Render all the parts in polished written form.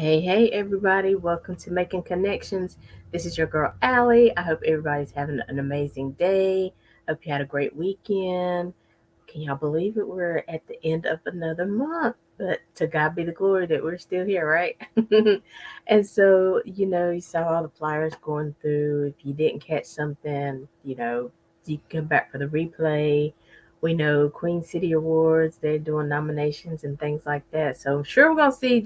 Hey, everybody. Welcome to Making Connections. This is your girl, Allie. I hope everybody's having an amazing day. Hope you had a great weekend. Can y'all believe it? We're at the end of another month, but to God be the glory that we're still here, right? And so, you saw all the flyers going through. If you didn't catch something, you can come back for the replay. We know Queen City Awards, they're doing nominations and things like that. So I'm sure we're going to see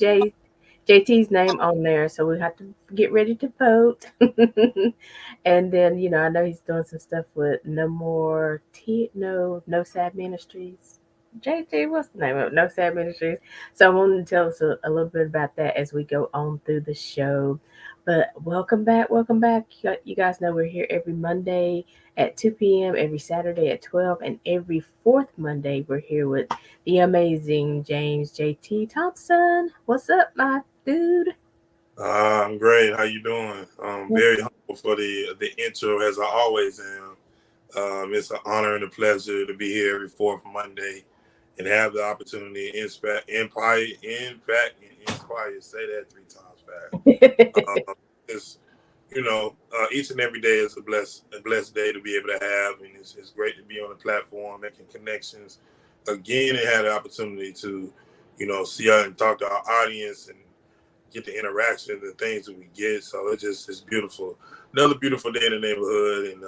JT's name on there, so we have to get ready to vote. And then, I know he's doing some stuff with No Sad Ministries. JT, what's the name of it? No Sad Ministries. So I wanted to tell us a little bit about that as we go on through the show. But welcome back, welcome back. You guys know we're here every Monday at 2 p.m., every Saturday at 12, and every fourth Monday we're here with the amazing James JT Thompson. What's up, my dude? I'm great. How you doing? Very humble for the intro as I always am. It's an honor and a pleasure to be here every fourth Monday and have the opportunity to inspire. Say that three times fast. It's each and every day is a blessed day to be able to have, and it's great to be on the platform making connections again and have the opportunity to see out and talk to our audience and get the interaction, the things that we get. So it's beautiful. Another beautiful day in the neighborhood, and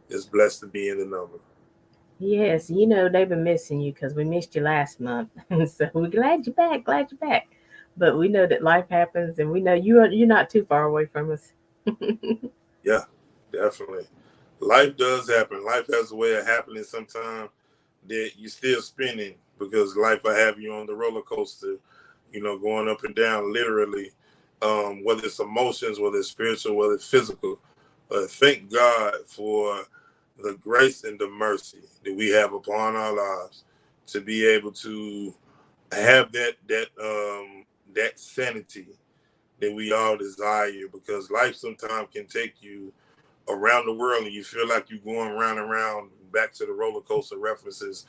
it's blessed to be in the number. Yes, they've been missing you because we missed you last month. So we're glad you're back, glad you're back. But we know that life happens, and we know you're not too far away from us. Yeah, definitely. Life does happen. Life has a way of happening sometimes that you're still spinning because life will have you on the roller coaster, going up and down literally, whether it's emotions, whether it's spiritual, whether it's physical. But thank God for the grace and the mercy that we have upon our lives to be able to have that sanity that we all desire, because life sometimes can take you around the world and you feel like you're going round and round. Back to the roller coaster references,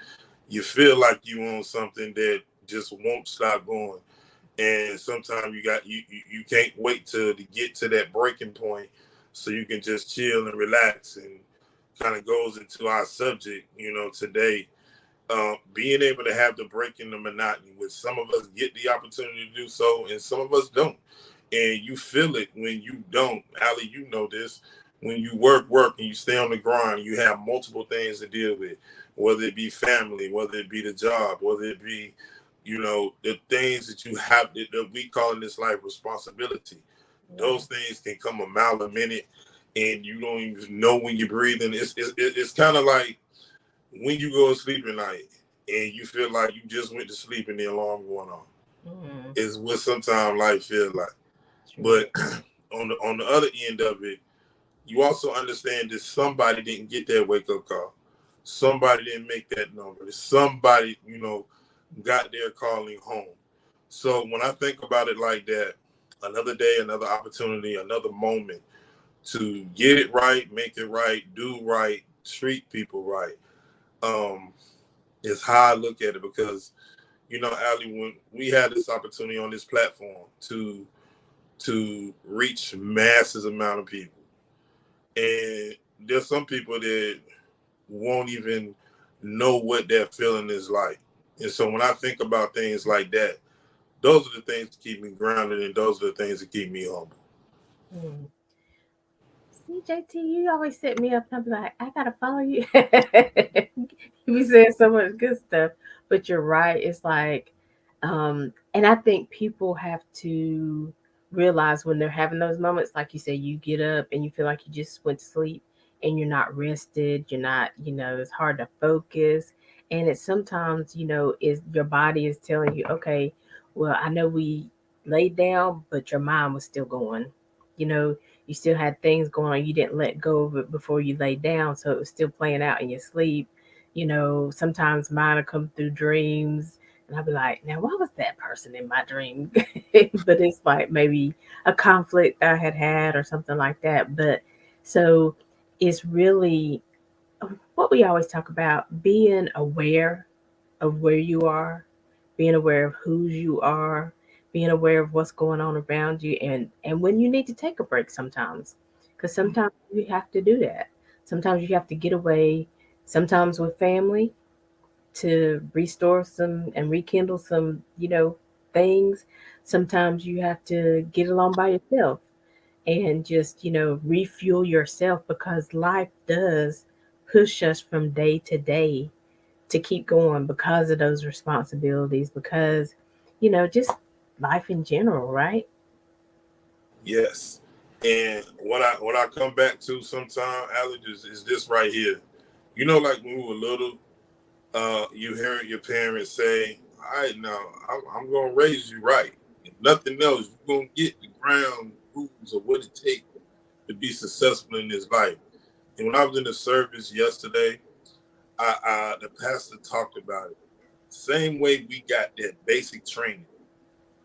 you feel like you on something that just won't stop going, and sometimes you can't wait to get to that breaking point so you can just chill and relax. And kind of goes into our subject today, being able to have the break in the monotony, which some of us get the opportunity to do so and some of us don't. And you feel it when you don't. Ali, you know this. When you work, and you stay on the grind, you have multiple things to deal with, whether it be family, whether it be the job, whether it be, the things that you have that we call in this life responsibility. Those things can come a mile a minute, and you don't even know when you're breathing. It's kind of like when you go to sleep at night and you feel like you just went to sleep and the alarm going on. Mm, Is what sometimes life feels like. true. But on the other end of it, you also understand that somebody didn't get that wake up call. Somebody didn't make that number. Somebody, got their calling home. So when I think about it like that, another day, another opportunity, another moment to get it right, make it right, do right, treat people right, um, is how I look at it. Because Ali, when we had this opportunity on this platform to reach masses amount of people, and there's some people that won't even know what that feeling is like. And so when I think about things like that, those are the things that keep me grounded, and those are the things that keep me humble. Mm. See, JT, you always set me up, and I'm like, I gotta follow you. You be saying so much good stuff, but you're right. It's like, and I think people have to realize when they're having those moments, like you say, you get up and you feel like you just went to sleep and you're not rested. You're not, it's hard to focus, and it's sometimes, is your body is telling you, okay, well, I know we laid down, but your mind was still going. You know, you still had things going on. You didn't let go of it before you laid down, so it was still playing out in your sleep. Sometimes mine will come through dreams, and I'll be like, now, why was that person in my dream? But it's like maybe a conflict I had had or something like that. But so it's really what we always talk about, being aware of where you are, being aware of whose you are, being aware of what's going on around you, and when you need to take a break sometimes, because sometimes you have to do that. Sometimes you have to get away, sometimes with family, to restore some and rekindle some, things. Sometimes you have to get along by yourself and just, refuel yourself, because life does push us from day to day to keep going because of those responsibilities, because, just life in general, right? Yes. And what I come back to sometime, Alex, is this right here. You know, like when we were little, you heard your parents say, "All right, now I'm gonna raise you right. If nothing else, you're gonna get the ground rules of what it takes to be successful in this life." And when I was in the service yesterday, the pastor talked about it. Same way we got that basic training,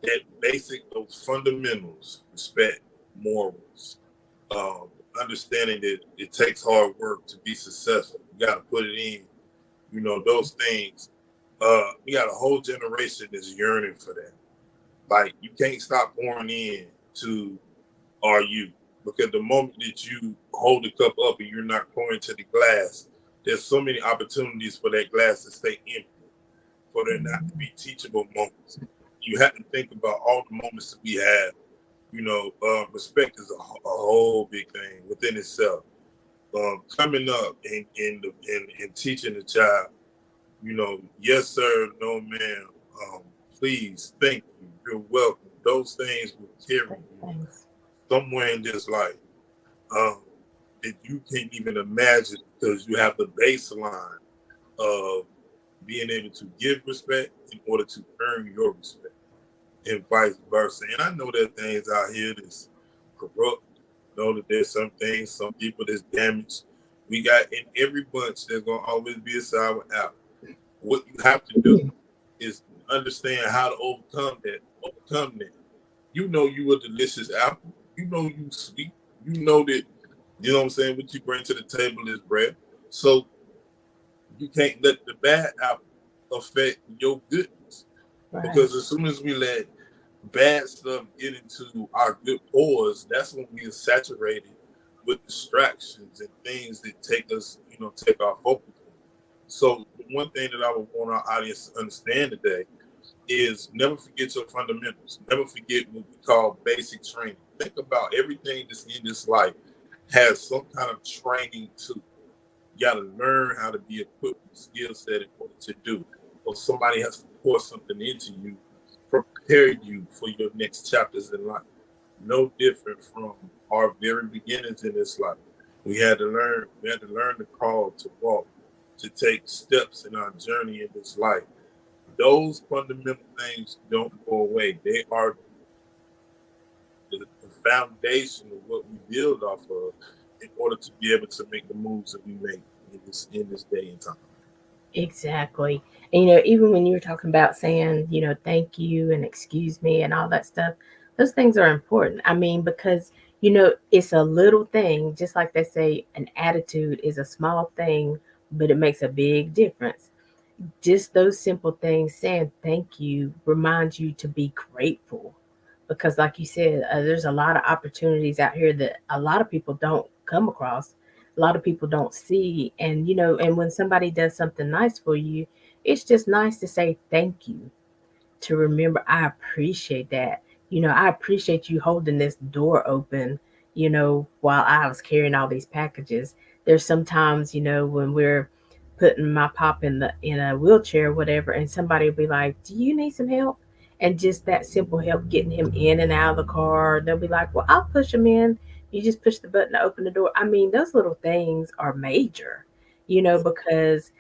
that basic, those fundamentals, respect, morals, um, understanding that it takes hard work to be successful. You got to put it in, those things. We got a whole generation that's yearning for that. Like, you can't stop pouring in to our youth, because the moment that you hold the cup up and you're not pouring to the glass, there's so many opportunities for that glass to stay empty, for there not to be teachable moments. You have to think about all the moments that we have. Respect is a whole big thing within itself. Coming up and teaching the child, yes sir, no ma'am, please, thank you, you're welcome. Those things will carry you Thanks. somewhere in this life, um, that you can't even imagine, because you have the baseline of being able to give respect in order to earn your respect, and vice versa. And I know there are things out here that's corrupt. I know that there's some things, some people that's damaged. We got in every bunch, there's gonna always be a sour apple. What you have to do is understand how to overcome that. Overcome that. You know you a delicious apple. You know you sweet. You know that, you know what I'm saying, what you bring to the table is bread. So you can't let the bad apple affect your goodness. Right. Because as soon as we let bad stuff get into our good pores, that's when we are saturated with distractions and things that take us, take our focus. So one thing that I would want our audience to understand today is never forget your fundamentals. Never forget what we call basic training. Think about everything that's in this life has some kind of training to. You got to learn how to be equipped with skill set in order to do. Or somebody has to pour something into you, prepare you for your next chapters in life. No different from our very beginnings in this life. We had to learn the call to walk, to take steps in our journey in this life. Those fundamental things don't go away. They are the foundation of what we build off of in order to be able to make the moves that we make in this day and time. Exactly. And even when you were talking about saying, thank you and excuse me and all that stuff, those things are important. I mean, because, it's a little thing, just like they say, an attitude is a small thing, but it makes a big difference. Just those simple things, saying thank you, reminds you to be grateful, because like you said, there's a lot of opportunities out here that a lot of people don't come across, a lot of people don't see. And and when somebody does something nice for you, it's just nice to say thank you, to remember, I appreciate that. I appreciate you holding this door open, while I was carrying all these packages. There's sometimes, when we're putting my pop in a wheelchair or whatever, and somebody will be like, "Do you need some help?" And just that simple help getting him in and out of the car, they'll be like, "Well, I'll push him in. You just push the button to open the door." I mean, those little things are major, because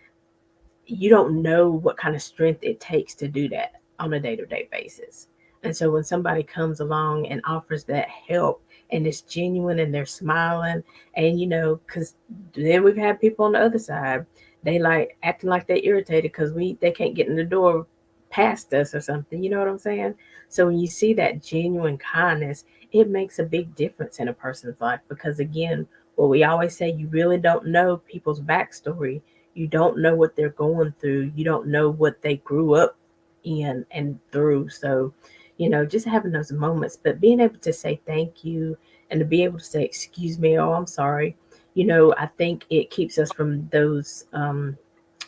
you don't know what kind of strength it takes to do that on a day-to-day basis. And so when somebody comes along and offers that help, and it's genuine and they're smiling, and because then we've had people on the other side, they like acting like they irritated because they can't get in the door past us or something. You know what I'm saying? So when you see that genuine kindness, it makes a big difference in a person's life, because again, what we always say, you really don't know people's backstory. You don't know what they're going through. You don't know what they grew up in and through. So, just having those moments, but being able to say thank you and to be able to say, excuse me, oh, I'm sorry. I think it keeps us from those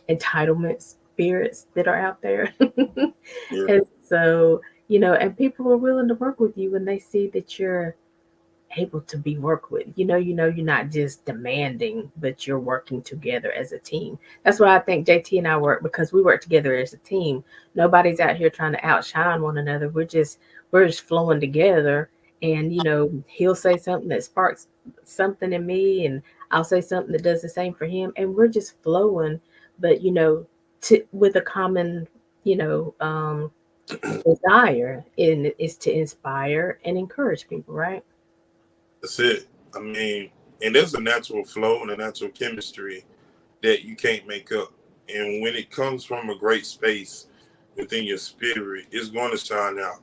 entitlement spirits that are out there. Yeah, And so, and people are willing to work with you when they see that you're able to be worked with. You're not just demanding, but you're working together as a team. That's why I think JT and I work, because we work together as a team. Nobody's out here trying to outshine one another. We're just flowing together. And he'll say something that sparks something in me, and I'll say something that does the same for him, and we're just flowing. But with a common, you know, um, desire, and is to inspire and encourage people, right? that's it. I mean, and there's a natural flow and a natural chemistry that you can't make up. And when it comes from a great space within your spirit, it's going to shine out.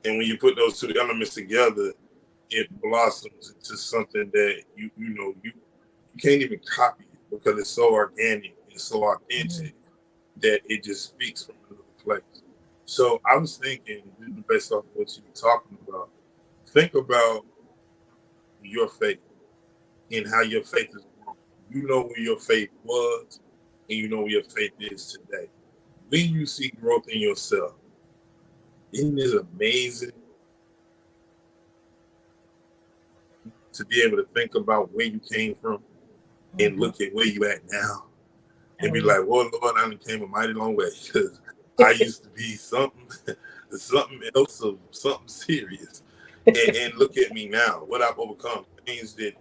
And when you put those two elements together, it blossoms into something that you can't even copy it because it's so organic, it's so Mhm. authentic that it just speaks from another place. So I was thinking, based off of what you were talking about, think about your faith and how your faith is growing. You know where your faith was, and you know where your faith is today. When you see growth in yourself, isn't it amazing to be able to think about where you came from and Mhm. look at where you at now and Oh be yeah. like, "Well, Lord, I done came a mighty long way." Because I used to be something, something else, of something serious, and look at me now. What I've overcome, things that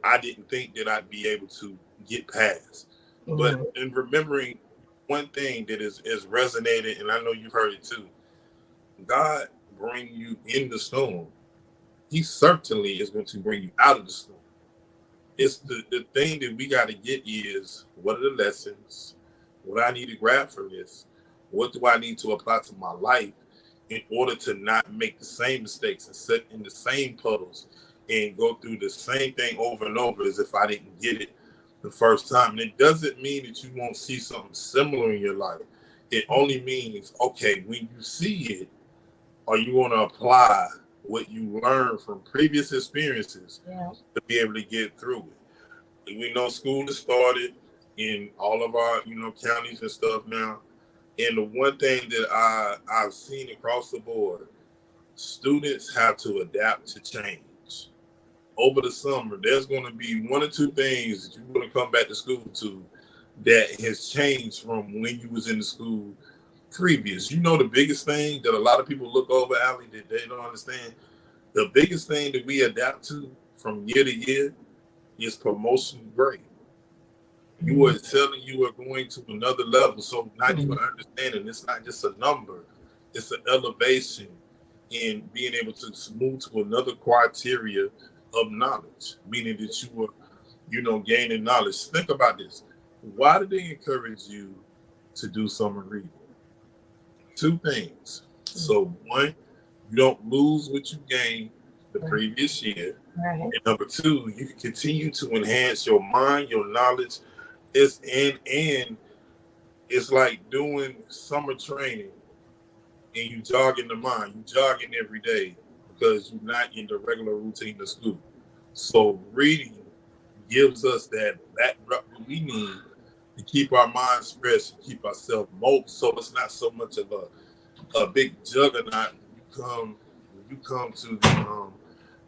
I didn't think that I'd be able to get past. But Mhm. in remembering one thing that is resonated, and I know you've heard it too, God bring you in the storm. He certainly is going to bring you out of the storm. It's the thing that we got to get is, what are the lessons? What I need to grab from this? What do I need to apply to my life in order to not make the same mistakes and sit in the same puddles and go through the same thing over and over as if I didn't get it the first time? And it doesn't mean that you won't see something similar in your life. It only means, okay, when you see it, are you going to apply what you learned from previous experiences Yeah. to be able to get through it? We know school has started in all of our, counties and stuff now. And the one thing that I've seen across the board, students have to adapt to change. Over the summer, there's going to be one or two things that you're going to come back to school to that has changed from when you was in the school previous. The biggest thing that a lot of people look over, Aly, that they don't understand. The biggest thing that we adapt to from year to year is promotion grade. You are Mhm. telling you are going to another level. So not even Mhm. understanding, it's not just a number, it's an elevation in being able to move to another criteria of knowledge, meaning that you are, gaining knowledge. Think about this. Why do they encourage you to do summer reading? Two things. So one, you don't lose what you gained the Right. previous year. Right. And number two, you can continue to enhance your mind, your knowledge. And it's like doing summer training and you jogging the mind. You jogging every day because you're not in the regular routine of school. So reading gives us that backdrop that we need to keep our minds fresh and keep ourselves mobile. So it's not so much of a big juggernaut when you come to the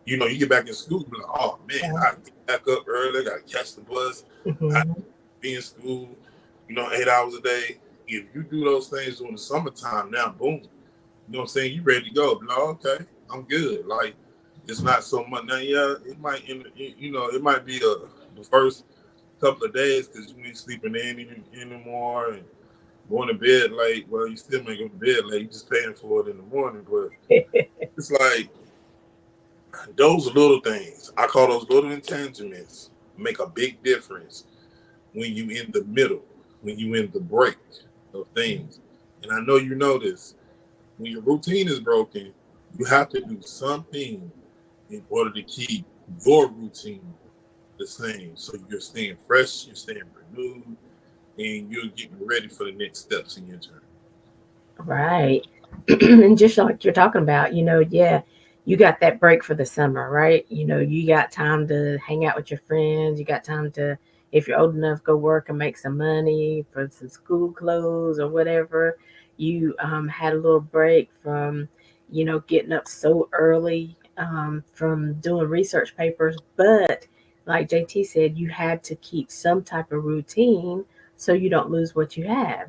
you get back in school, you be like, oh man, Right. I get back up early, I gotta catch the bus, I Mhm. be in school, 8 hours a day. If you do those things during the summertime, now boom, you know what I'm saying? You ready to go? No, okay, I'm good. Like it's not so much now. Yeah, it might, it might be the first couple of days because you ain't sleeping in anymore and going to bed late. Well, you still may go to bed late. You just paying for it in the morning, but it's like those little things. I call those little intangibles make a big difference when you in the middle, when you in the break of things. And I know you know this. When your routine is broken, you have to do something in order to keep your routine the same. So you're staying fresh, you're staying renewed, and you're getting ready for the next steps in your journey. Right. And just like you're talking about, yeah, you got that break for the summer, right? You got time to hang out with your friends. You got time to, if you're old enough, go work and make some money for some school clothes or whatever. You had a little break from, getting up so early from doing research papers. But like JT said, you had to keep some type of routine so you don't lose what you have.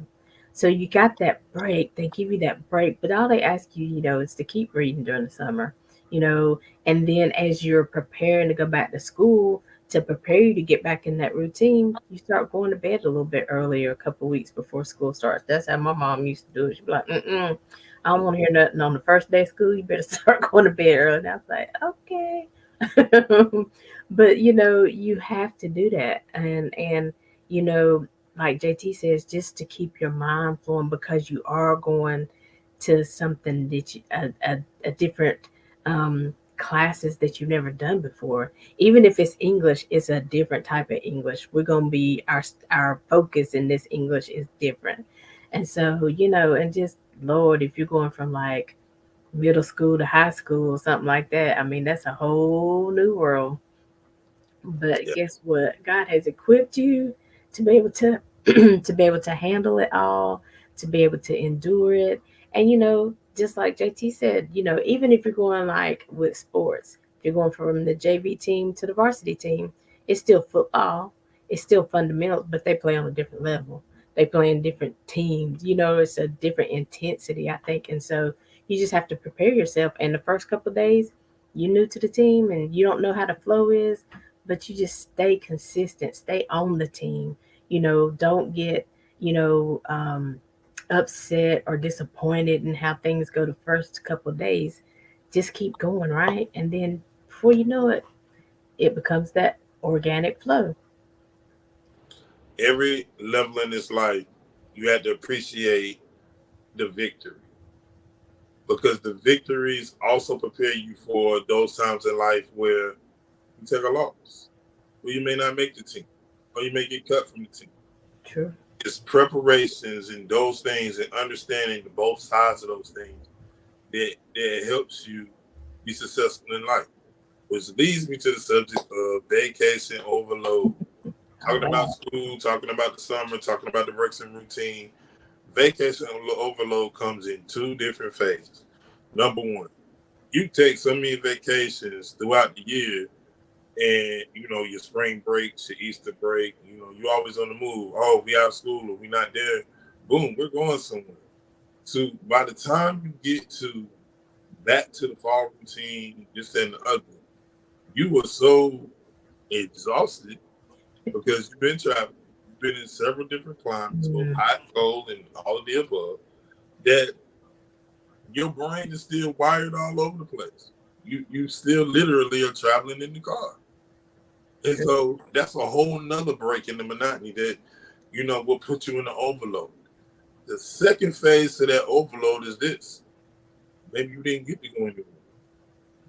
So you got that break. They give you that break, but all they ask you, is to keep reading during the summer, you know, and then as you're preparing to go back to school, to prepare you to get back in that routine, you start going to bed a little bit earlier, a couple of weeks before school starts. That's how my mom used to do it. She'd be like, "Mm-mm, I don't want to hear nothing on the first day of school. You better start going to bed early." And I was like, "Okay." But you have to do that, and you know, like JT says, just to keep your mind flowing because you are going to something that a different classes that you've never done before. Even if it's English, it's a different type of English. We're gonna be our focus in this English is different, and so and just Lord, if you're going from like middle school to high school or something like that, I mean that's a whole new world. But Yeah. guess what? God has equipped you to be able to to be able to handle it all, to be able to endure it. And just like JT said, even if you're going like with sports, if you're going from the JV team to the varsity team, it's still football. It's still fundamentals, but they play on a different level. They play in different teams. It's a different intensity, I think. And so you just have to prepare yourself. And the first couple of days, you're new to the team and you don't know how the flow is, but you just stay consistent, stay on the team. Don't get, you know, um, upset or disappointed in how things go the first couple of days. Just keep going, right? And then before you know it, it becomes that organic flow. Every level in this life, you have to appreciate the victory because the victories also prepare you for those times in life where you take a loss, where you may not make the team, or you may get cut from the team. True. It's preparations and those things and understanding both sides of those things that helps you be successful in life. Which leads me to the subject of vacation overload. All Talking about right. school, talking about the summer, talking about the breaks and routine. Vacation overload comes in two different phases. Number one, you take so many vacations throughout the year, and your spring breaks, your Easter break. You always on the move. Oh, we out of school or we not there. Boom, we're going somewhere. So by the time you get to back to the fall routine, this and the other, you were so exhausted because you've been traveling. You've been in several different climates, both Mm, hot, cold, and all of the above. That your brain is still wired all over the place. You still literally are traveling in the car. And true. so that's a whole nother break in the monotony that, will put you in the overload. The second phase to that overload is this. Maybe you didn't get to go anywhere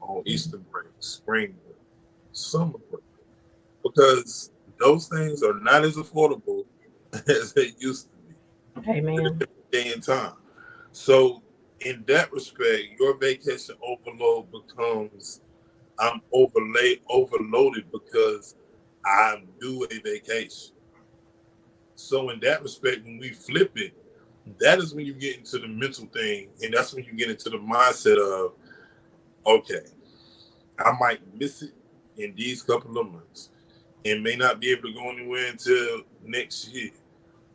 on Easter break, spring break, summer break, because those things are not as affordable as they used to be at a Amen. different day and time. So in that respect, your vacation overload becomes I'm overloaded because I'm due a vacation. So in that respect, when we flip it, that is when you get into the mental thing, and that's when you get into the mindset of, okay, I might miss it in these couple of months and may not be able to go anywhere until next year.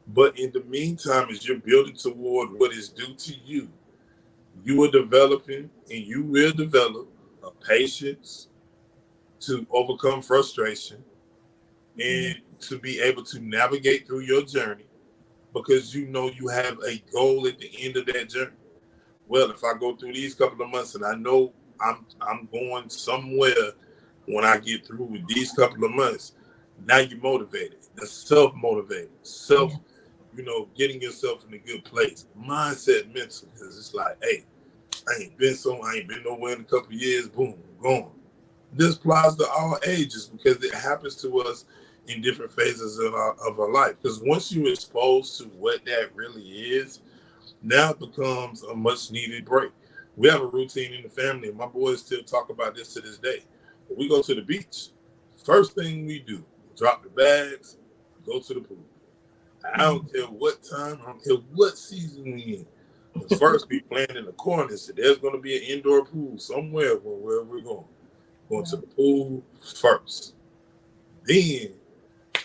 But in the meantime, as you're building toward what is due to you are developing and you will develop a patience to overcome frustration and to be able to navigate through your journey because you have a goal at the end of that journey. Well, if I go through these couple of months and I know I'm going somewhere when I get through with these couple of months, now you're motivated. That's self-motivated. Yeah. Getting yourself in a good place. Mindset mental. Because it's like, hey, I ain't been nowhere in a couple of years. Boom, gone. This applies to all ages because it happens to us in different phases of our life. Because once you're exposed to what that really is, Now it becomes a much needed break. We have a routine in the family, and my boys still talk about this to this day. When we go to the beach, first thing we do, drop the bags, go to the pool. I don't care what time, I don't care what season we in. Because first we plan in the corner, so there's going to be an indoor pool somewhere where we're going. Going to the pool first. Then, you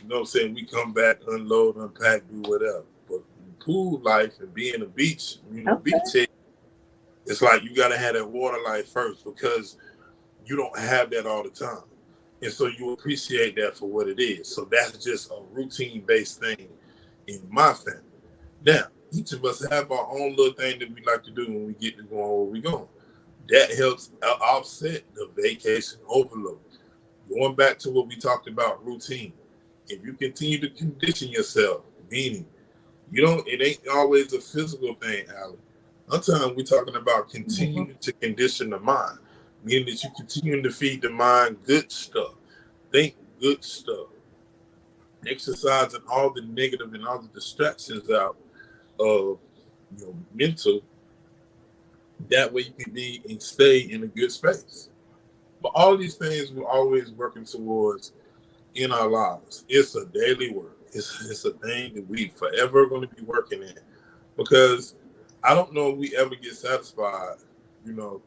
know what I'm saying, we come back, unload, unpack, do whatever. But pool life and being a beach, Okay. beach head, it's like you got to have that water life first because you don't have that all the time. And so you appreciate that for what it is. So that's just a routine based thing in my family. Now, each of us have our own little thing that we like to do when we get to going where we going. That helps offset the vacation overload. Going back to what we talked about, routine. If you continue to condition yourself, meaning you don't, it ain't always a physical thing, Alan. Sometimes we're talking about Mhm. continuing to condition the mind, meaning that you continue to feed the mind good stuff, think good stuff, exercising all the negative and all the distractions out of your mental. That way you can be and stay in a good space. But all these things we're always working towards in our lives. It's a daily work. It's a thing that we forever going to be working in because I don't know if we ever get satisfied, you know,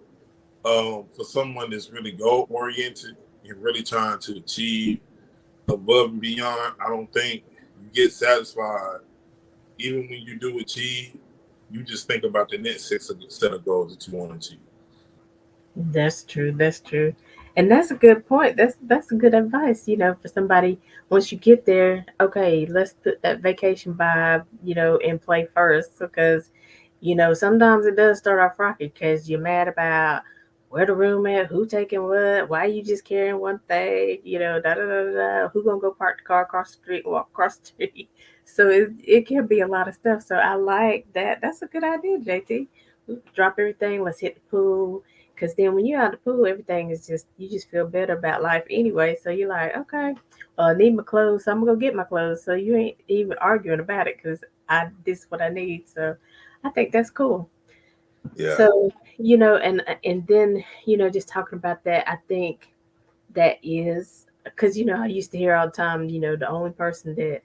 for someone that's really goal oriented and really trying to achieve above and beyond. I don't think you get satisfied even when you do achieve. You just think about the next set of goals that you want to achieve. That's true. That's true. And that's a good point. That's a good advice, for somebody once you get there, okay, let's put that vacation vibe, in play first because, sometimes it does start off rocky because you're mad about where the room at, who taking what, why you just carrying one thing, da da da da, who gonna go park the car across the street, walk across the street. So it can be a lot of stuff. So I like that. That's a good idea, JT. Drop everything. Let's hit the pool. Cause then when you're out of the pool, everything is just you just feel better about life anyway. So you're like, okay, I need my clothes, so I'm gonna go get my clothes. So you ain't even arguing about it because I this is what I need. So I think that's cool. Yeah, So and then just talking about that, I think that is because I used to hear all the time, the only person that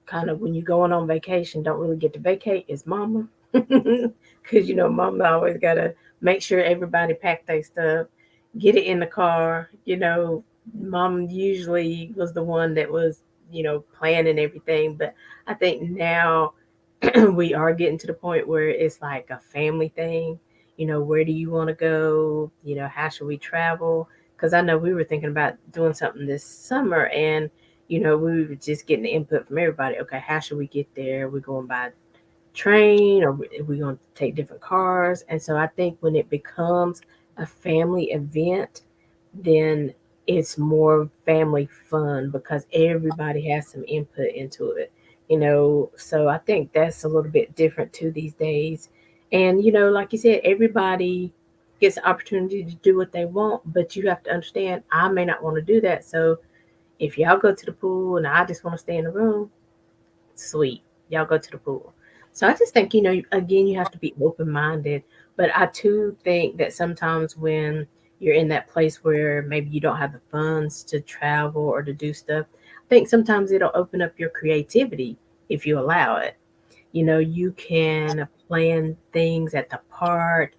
kind of when you're going on vacation don't really get to vacate is mama because mama always gotta make sure everybody pack their stuff, get it in the car. Mom usually was the one that was planning everything, but I think now we are getting to the point where it's like a family thing. Where do you want to go? How should we travel? Because I know we were thinking about doing something this summer, and we were just getting the input from everybody. Okay, how should we get there? We're going by train, or we going to take different cars? And so I think when it becomes a family event, then it's more family fun because everybody has some input into it. So I think that's a little bit different too these days. And like you said, everybody gets the opportunity to do what they want, but you have to understand I may not want to do that. So if y'all go to the pool and I just want to stay in the room, sweet. Y'all go to the pool. So I just think, again, you have to be open minded. But I too think that sometimes when you're in that place where maybe you don't have the funds to travel or to do stuff, I think sometimes it'll open up your creativity if you allow it. You can plan things at the park.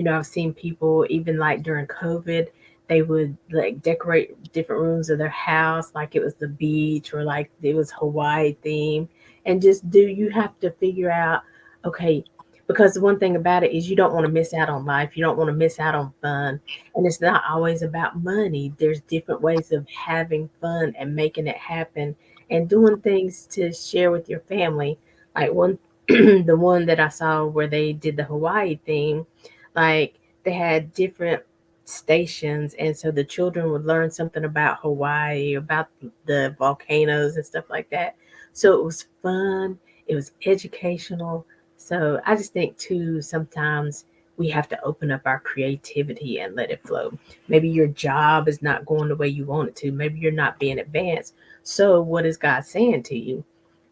I've seen people even like during COVID, they would like decorate different rooms of their house like it was the beach or like it was Hawaii theme. And just do you have to figure out, okay, because the one thing about it is you don't want to miss out on life. You don't want to miss out on fun. And it's not always about money. There's different ways of having fun and making it happen and doing things to share with your family. Like one the one that I saw where they did the Hawaii theme, like they had different stations, and so the children would learn something about Hawaii, about the volcanoes and stuff like that. So it was fun, it was educational. So I just think too sometimes we have to open up our creativity and let it flow. Maybe your job is not going the way you want it to. Maybe you're not being advanced. So what is God saying to you?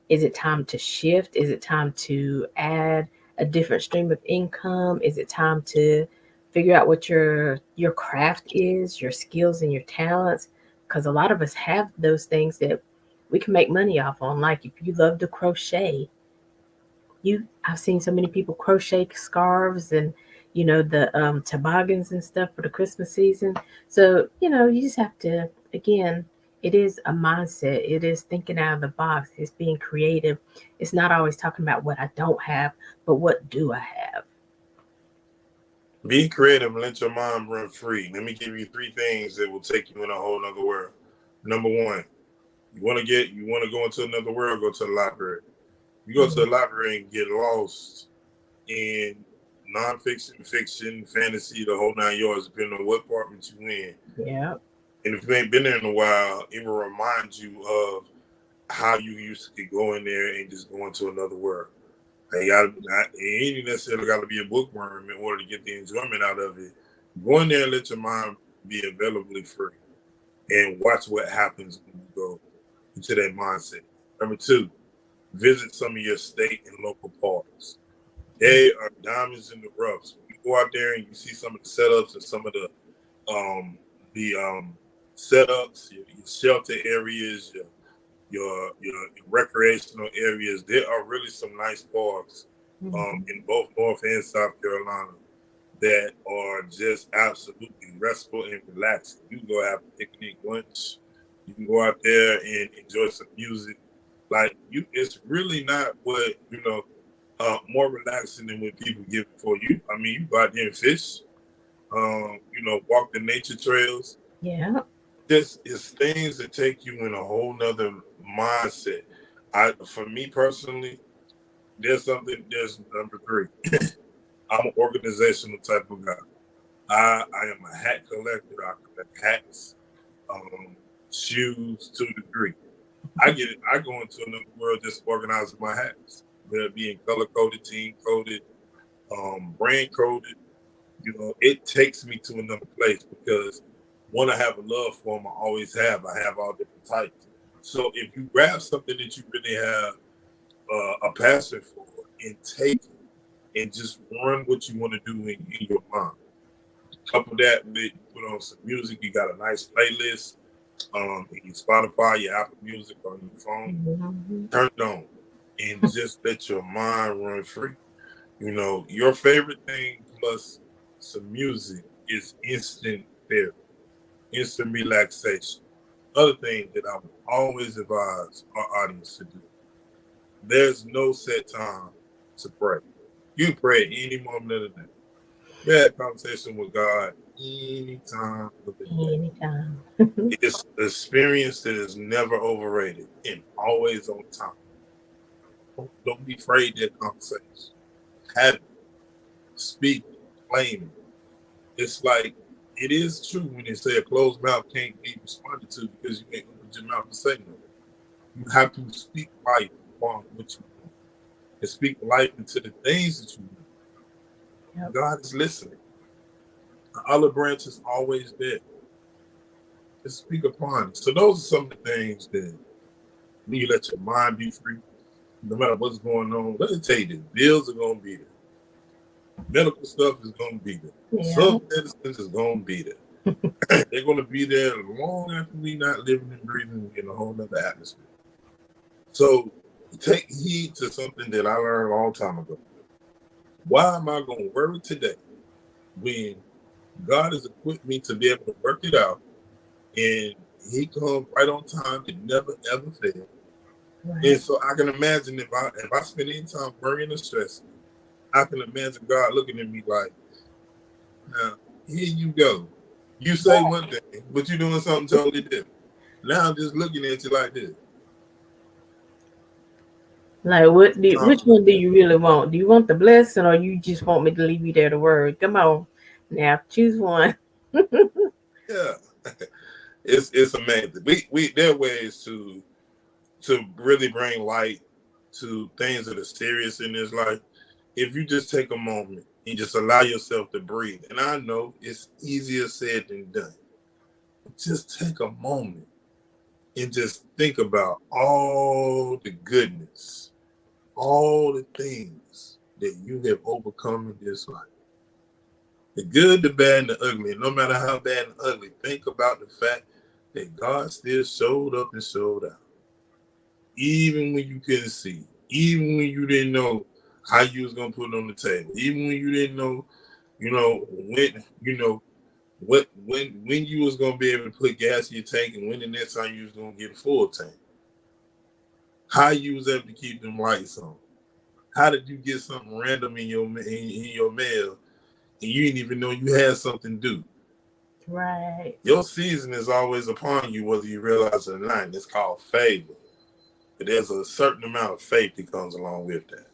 Is it time to shift? Is it time to add? a different stream of income? Is it time to figure out what your craft is, your skills and your talents? Because a lot of us have those things that we can make money off on. Like if you love to crochet, you I've seen so many people crochet scarves and the toboggans and stuff for the Christmas season. So you just have to, again, it is a mindset. It is thinking out of the box. It's being creative. It's not always talking about what I don't have, but what do I have. Be creative and let your mind run free. Let me give you three things that will take you in a whole nother world. Number one, you want to go into another world, go to the library. You go to the library and get lost in nonfiction, fiction, fantasy, the whole 9 yards, depending on what apartment you in. Yeah. And if you ain't been there in a while, it will remind you of how you used to go in there and just go into another world. It ain't necessarily got to be a bookworm in order to get the enjoyment out of it. Go in there and let your mind be availably free and watch what happens when you go into that mindset. Number two, visit some of your state and local parks. They are diamonds in the roughs. You go out there and you see some of the setups and some of the setups, your shelter areas, your recreational areas. There are really some nice parks in both North and South Carolina that are just absolutely restful and relaxing. You can go have a picnic, lunch. You can go out there and enjoy some music. Like it's really not what more relaxing than what people give it for you. I mean, you go out there and fish. Walk the nature trails. Yeah. This is things that take you in a whole nother mindset. For me personally, there's number three. I'm an organizational type of guy. I am a hat collector. I collect hats, shoes to a degree. I get it. I go into another world just organizing my hats. Whether it being color coded, team coded, brand coded. It takes me to another place because one, I have a love for them. I always have. I have all different types. So if you grab something that you really have a passion for and take it and just run what you want to do in your mind. Couple that with put on some music. You got a nice playlist in your Spotify, your Apple Music, or your phone. Turn it on and just let your mind run free. Your favorite thing plus some music is instant therapy, instant relaxation. Other thing that I would always advise our audience to do: there's no set time to pray. You can pray at any moment of the day. We had a conversation with God anytime of the day. Anytime. It's an experience that is never overrated and always on time. Don't be afraid of that conversation. Have it, speak it, claim it. It's like it is true when they say a closed mouth can't be responded to because you can't open your mouth to say no. You have to speak life upon what you want and speak life into the things that you want. Yep. God is listening. The olive branch is always there. Just speak upon it. So those are some of the things that when you let your mind be free, no matter what's going on. Let me tell you this: bills are gonna be there. Medical stuff is gonna be there. Yeah. Some medicines is gonna be there. They're gonna be there long after we not living and breathing in a whole other atmosphere. So take heed to something that I learned a long time ago. Why am I gonna worry today when God has equipped me to be able to work it out and he comes right on time, it never ever fails. Right. And so I can imagine if I spend any time worrying or stressing, I can imagine God looking at me like, now, here you go. You say one thing, but you're doing something totally different. Now I'm just looking at you like this. Like, which one do you really want? Do you want the blessing, or you just want me to leave you there to worry? Come on, now choose one. Yeah. It's amazing. We there are ways to really bring light to things that are serious in this life. If you just take a moment and just allow yourself to breathe. And I know it's easier said than done. Just take a moment and just think about all the goodness, all the things. that you have overcome in this life. The good, the bad, and the ugly. And no matter how bad and ugly, think about the fact that God still showed up and showed out. Even when you couldn't see, even when you didn't know how you was gonna put it on the table, even when you didn't know, when when you was gonna be able to put gas in your tank and when the next time you was gonna get a full tank. How you was able to keep them lights on. How did you get something random in your mail and you didn't even know you had something due? Right. Your season is always upon you, whether you realize it or not. It's called favor. But there's a certain amount of faith that comes along with that.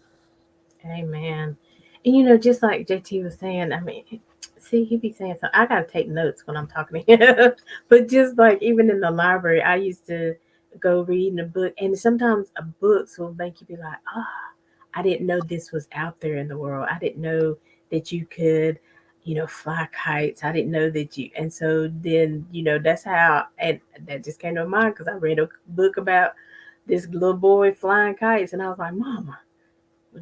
Amen. And just like JT was saying, I mean, see, he be saying so. I gotta take notes when I'm talking to him. But just like even in the library, I used to go reading a book, and sometimes books will make you be like, "Ah, I didn't know this was out there in the world. I didn't know that you could, fly kites. I didn't know that you." And so then, that's how, and that just came to mind because I read a book about this little boy flying kites, and I was like, "Mama,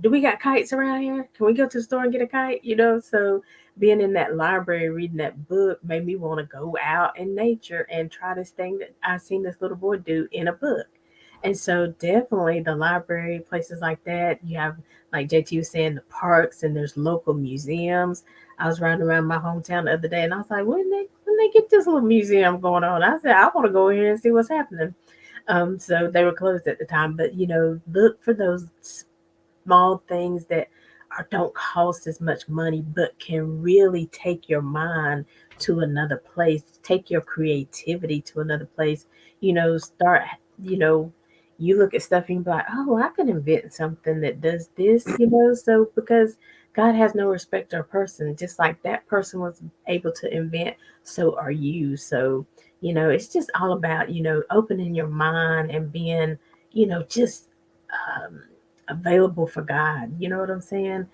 do we got kites around here? Can we go to the store and get a kite?" So being in that library reading that book made me want to go out in nature and try this thing that I seen this little boy do in a book. And so definitely the library, places like that. You have, like JT was saying, the parks, and there's local museums. I was riding around my hometown the other day, and I was like, when they get this little museum going on? I said, I want to go here and see what's happening. So they were closed at the time, but look for those small things that don't cost as much money but can really take your mind to another place, take your creativity to another place. Start, you know, you look at stuff and you be like, oh, I can invent something that does this. So because God has no respect or person, just like that person was able to invent, so are you. So, it's just all about, opening your mind and being, just available for God. You know what I'm saying?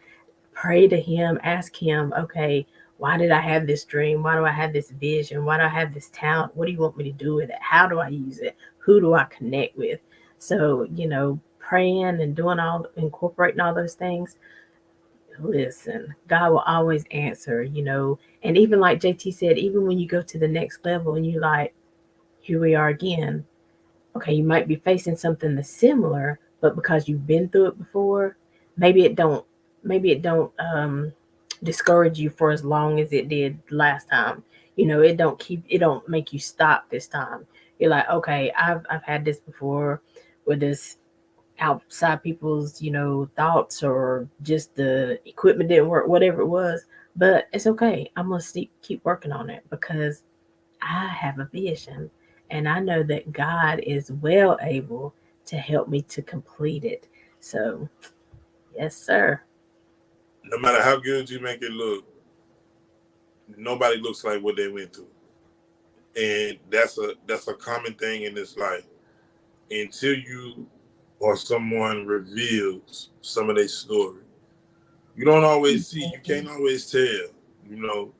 Pray to Him, ask Him, okay, why did I have this dream? Why do I have this vision? Why do I have this talent? What do you want me to do with it? How do I use it? Who do I connect with? So, praying and doing incorporating all those things, listen, God will always answer. And even like JT said, even when you go to the next level and you like, here we are again, okay, you might be facing something that's similar, but because you've been through it before, maybe it don't discourage you for as long as it did last time. It don't make you stop this time. You're like, okay, I've had this before, with this outside people's thoughts, or just the equipment didn't work, whatever it was. But it's okay. I'm gonna keep working on it because I have a vision, and I know that God is well able to help me to complete it. So, yes, sir. No matter how good you make it look, nobody looks like what they went through. And that's a common thing in this life. Until you or someone reveals some of their story, you don't always see, you can't always tell, you know,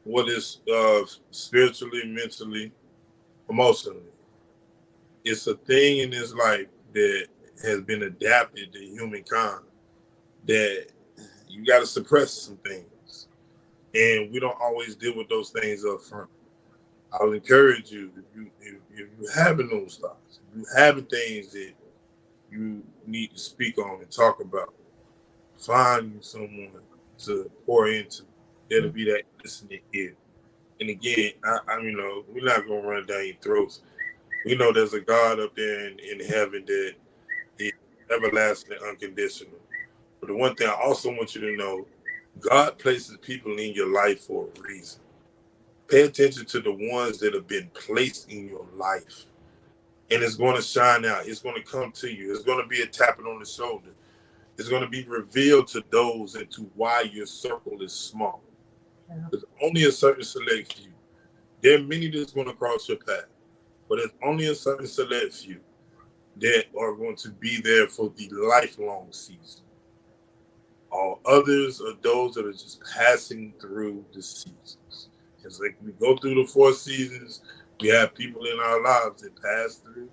what is spiritually, mentally, emotionally. It's a thing in this life that has been adapted to humankind that you got to suppress some things, and we don't always deal with those things up front. I would encourage you, if you having those thoughts, if you having things that you need to speak on and talk about, find you someone to pour into. That'll be that listening ear. And again, we're not gonna run down your throats. We know there's a God up there in heaven that is everlasting, unconditional. But the one thing I also want you to know, God places people in your life for a reason. Pay attention to the ones that have been placed in your life. And it's going to shine out. It's going to come to you. It's going to be a tapping on the shoulder. It's going to be revealed to those and to why your circle is small. Yeah. There's only a certain select few. There are many that's going to cross your path, but there's only a certain select few that are going to be there for the lifelong season. All others are those that are just passing through the seasons. It's like we go through the 4 seasons, we have people in our lives that pass through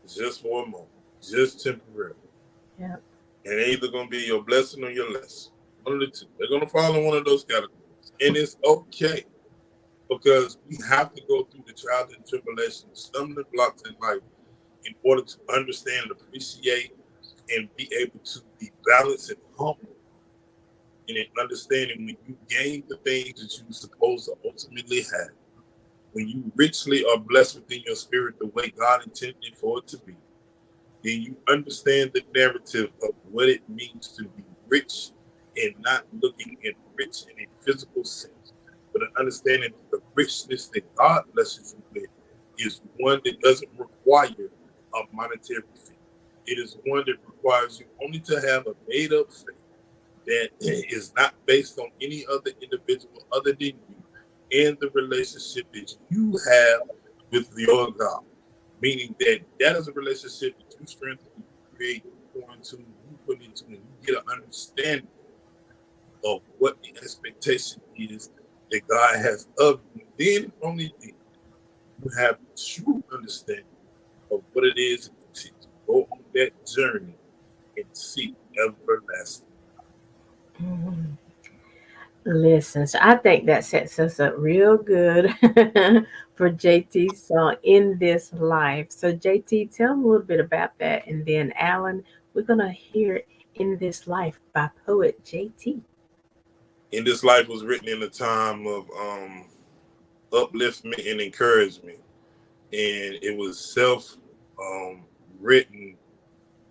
just for a moment, just temporarily. Yeah. And they're either going to be your blessing or your lesson. One of the two. They're going to fall in one of those categories. And it's okay because we have to go through the trials and tribulations, stumbling blocks in life in order to understand, appreciate, and be able to be balanced and humble. And in understanding when you gain the things that you're supposed to ultimately have, when you richly are blessed within your spirit the way God intended for it to be, then you understand the narrative of what it means to be rich and not looking at rich in a physical sense, but an understanding that the richness that God blesses you with is one that doesn't require a monetary fee. It is one that requires you only to have a made up faith that is not based on any other individual other than you and the relationship that you have with your God. Meaning that that is a relationship that you strengthen, you create, you pour into, you put into, and you get an understanding of what the expectation is that God has of you. Then only then you have true understanding of what it is to go on that journey and seek everlasting. Mhm. Listen, so I think that sets us up real good for JT's song In This Life. So, JT, tell them a little bit about that. And then, Alan, we're going to hear In This Life by poet JT. In This Life was written in a time of upliftment and encouragement. And it was self um, written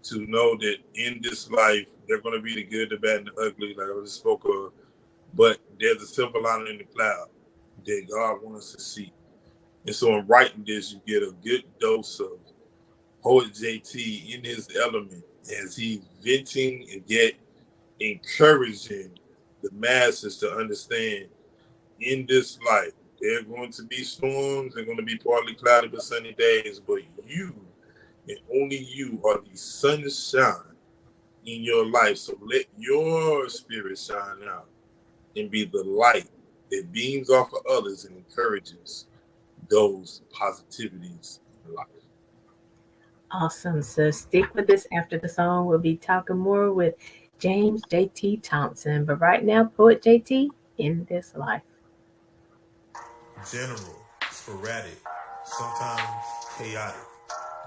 to know that in this life, they're going to be the good, the bad, and the ugly, like I just spoke of. But there's a silver lining in the cloud that God wants us to see. And so in writing this, you get a good dose of Poet JT in his element as he's venting and yet encouraging the masses to understand in this life, there are going to be storms, they're going to be partly cloudy but sunny days, but you and only you are the sunshine in your life. So let your spirit shine out and be the light that beams off of others and encourages those positivities in life. Awesome. So, stick with us after the song. We'll be talking more with James JT Thompson. But right now, poet JT, In This Life. General, sporadic, sometimes chaotic,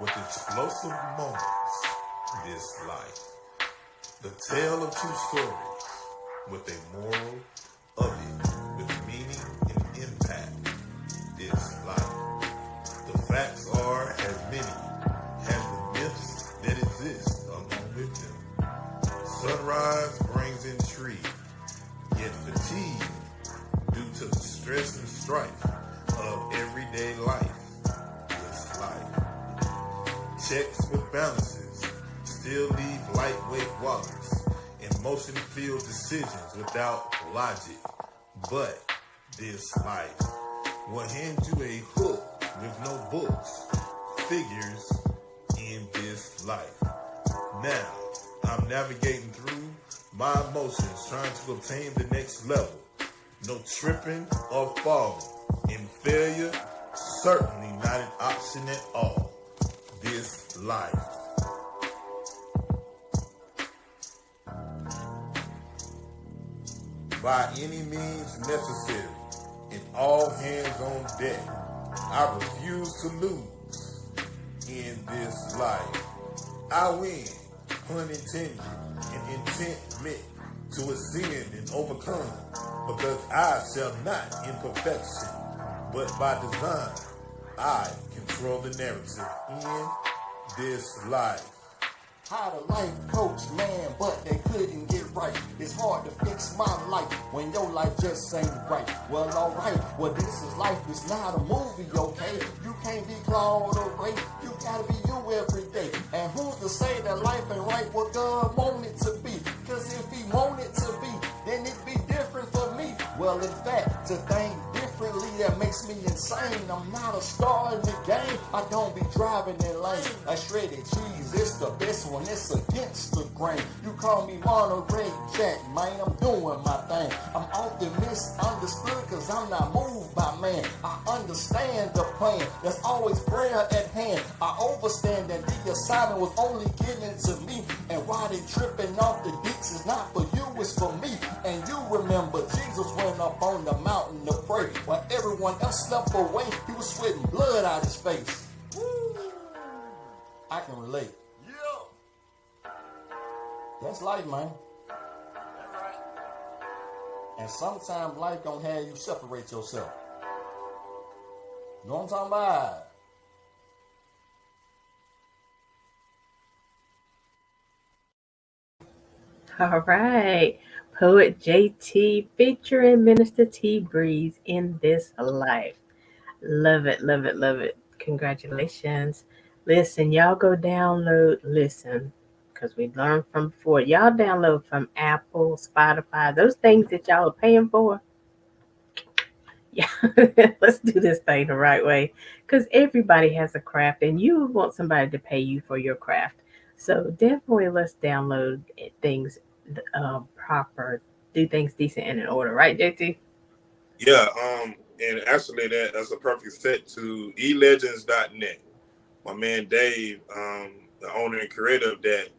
with explosive moments, this life. The tale of two stories, with a moral of it, with meaning and impact, this life. The facts are as many as the myths that exist along with them. Sunrise brings intrigue, yet fatigue due to the stress and strife of everyday life. This life. Checks with balances still leave lightweight wallets and motion-filled decisions without logic. But this life will hand you a hook with no books, figures in this life. Now, I'm navigating through my emotions, trying to obtain the next level. No tripping or falling. And failure, certainly not an option at all. This life. By any means necessary, and all hands on deck, I refuse to lose in this life. I win, pun intended, and intent meant to ascend and overcome, because I shall not in perfection, but by design, I control the narrative in this life. How the life coach, man, but they couldn't get right. It's hard to fix my life when your life just ain't right. Well, alright, well, this is life, it's not a movie, okay? You can't be Claude or Ray, you gotta be you every day. And who's to say that life ain't right what God want it to be? Cause if he want it to be, then it be different for me. Well, in fact, to think different differently that makes me insane. I'm not a star in the game. I don't be driving in lane. Like shredded cheese, it's the best one. It's against the grain. You call me Monterey Jack, man. I'm doing my thing. I'm often misunderstood because I'm not moved by man. I understand the plan. There's always prayer at hand. I overstand that the assignment was only given to me. And why they tripping off the dicks is not for you, it's for me. And you remember Jesus went up on the mountain to pray. While everyone else slept away, he was sweating blood out his face. Woo. I can relate. Yeah. That's life, man. That's right. And sometimes life gonna have you separate yourself. You know what I'm talking about? All right. Poet JT featuring Minister T Breeze in This Life. Love it, love it, love it. Congratulations. Listen, y'all go download, listen, because we learned from before. Y'all download from Apple, Spotify, those things that y'all are paying for. Yeah, let's do this thing the right way because everybody has a craft and you want somebody to pay you for your craft. So definitely let's download things proper, do things decent and in order, right, JT? Yeah, and actually that's a perfect set to elegends.net. My man Dave, the owner and creator of that,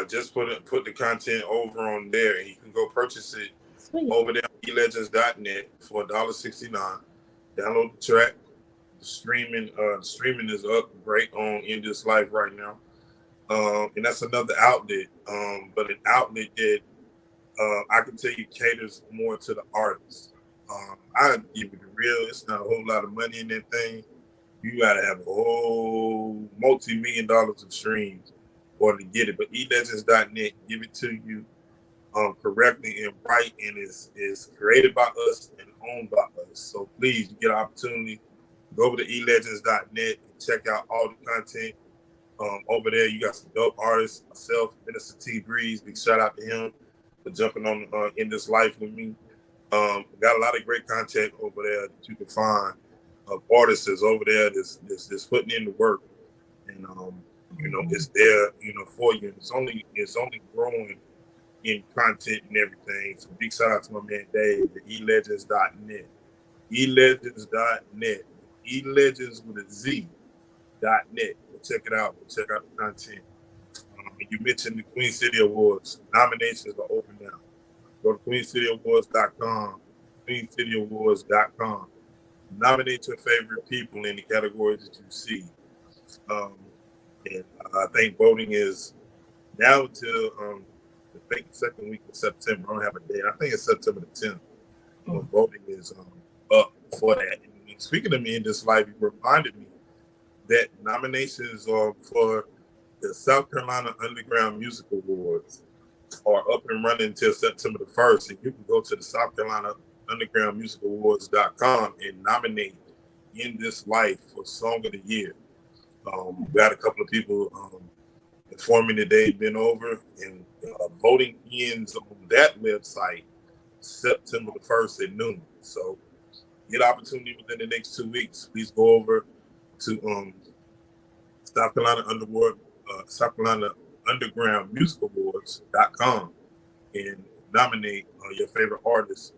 just put the content over on there, and you can go purchase it Sweet. over there on elegends.net for $1.69. Download the track. The streaming is up great on In This Life right now. And that's another outlet, but an outlet that I can tell you caters more to the artists. I give you the real. It's not a whole lot of money in that thing. You gotta have a whole multi-million dollars of streams in order to get it. But elegends.net give it to you correctly and right, and is created by us and owned by us. So please, you get an opportunity, go over to elegends.net and check out all the content. Over there, you got some dope artists. Myself, Minister T Breeze, big shout out to him for jumping on In This Life with me. Got a lot of great content over there that you can find of artists over there that's putting in the work, and it's there, for you. It's only growing in content and everything. So big shout out to my man Dave at elegends.net. Elegends.net. Elegends with a Z.net. Go check it out. Go check out the content. You mentioned the Queen City Awards. Nominations are open now. Go to queencityawards.com. queencityawards.com. Nominate your favorite people in the categories that you see. And I think voting is now until I think the second week of September. I don't have a date. I think it's September the 10th. Voting is up for that. And speaking of Me in This Life, you reminded me that nominations are for the South Carolina Underground Music Awards are up and running until September the 1st. And you can go to the South Carolina Underground Music Awards.com and nominate In This Life for Song of the Year. We got a couple of people informing that they've been over, and voting ends on that website September the 1st at noon. So get opportunity within the next 2 weeks. Please go over to South Carolina Underground Music Awards.com and nominate your favorite artist,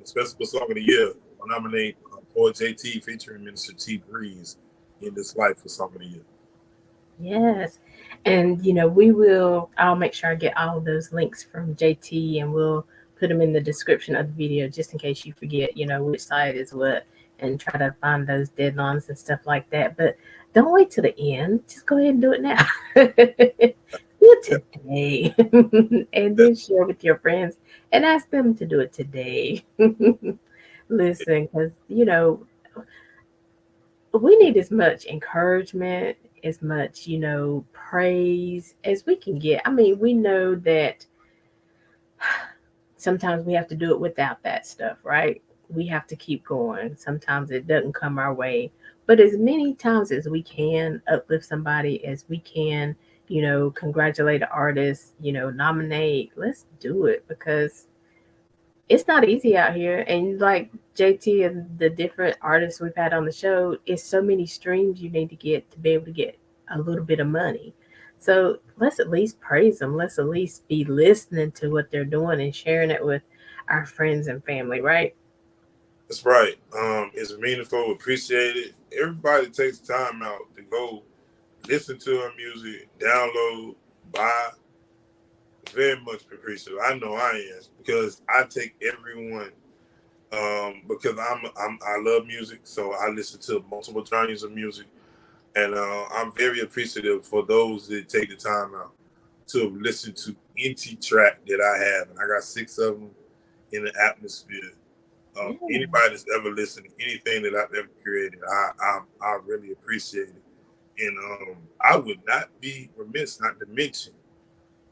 especially for Song of the Year. I'll nominate Poet JT featuring Minister T Breeze In This Life for Song of the Year. Yes. And, I'll make sure I get all of those links from JT and we'll put them in the description of the video just in case you forget, which side is what and try to find those deadlines and stuff like that. But don't wait till the end. Just go ahead and do it now. Do it today. And then share with your friends and ask them to do it today. Listen, because, we need as much encouragement, as much, praise as we can get. I mean, we know that sometimes we have to do it without that stuff, right? We have to keep going. Sometimes it doesn't come our way. But as many times as we can uplift somebody, as we can, congratulate an artist, nominate, let's do it because it's not easy out here. And like JT and the different artists we've had on the show, it's so many streams you need to get to be able to get a little bit of money. So let's at least praise them. Let's at least be listening to what they're doing and sharing it with our friends and family, right? That's right. It's meaningful, appreciated. Everybody takes time out to go listen to her music, download, buy. Very much appreciative. I know I am because I take everyone because I love music, so I listen to multiple genres of music, and I'm very appreciative for those that take the time out to listen to any track that I have, and I got 6 of them in the atmosphere. Yeah. Anybody that's ever listened to anything that I've ever created, I really appreciate it, and I would not be remiss not to mention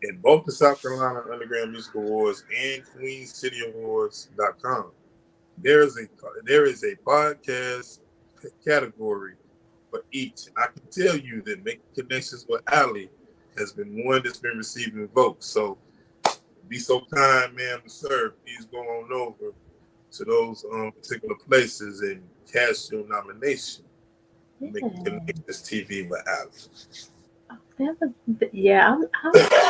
in both the South Carolina Underground Music Awards and QueenCityAwards.com. There is a there is a podcast category for each. And I can tell you that Making Connections with Aly has been one that's been receiving votes. So be so kind, ma'am, and sir. Please go on over to those particular places and cast your nomination. Yeah. Making Connections TV with Aly. That was, yeah, I'm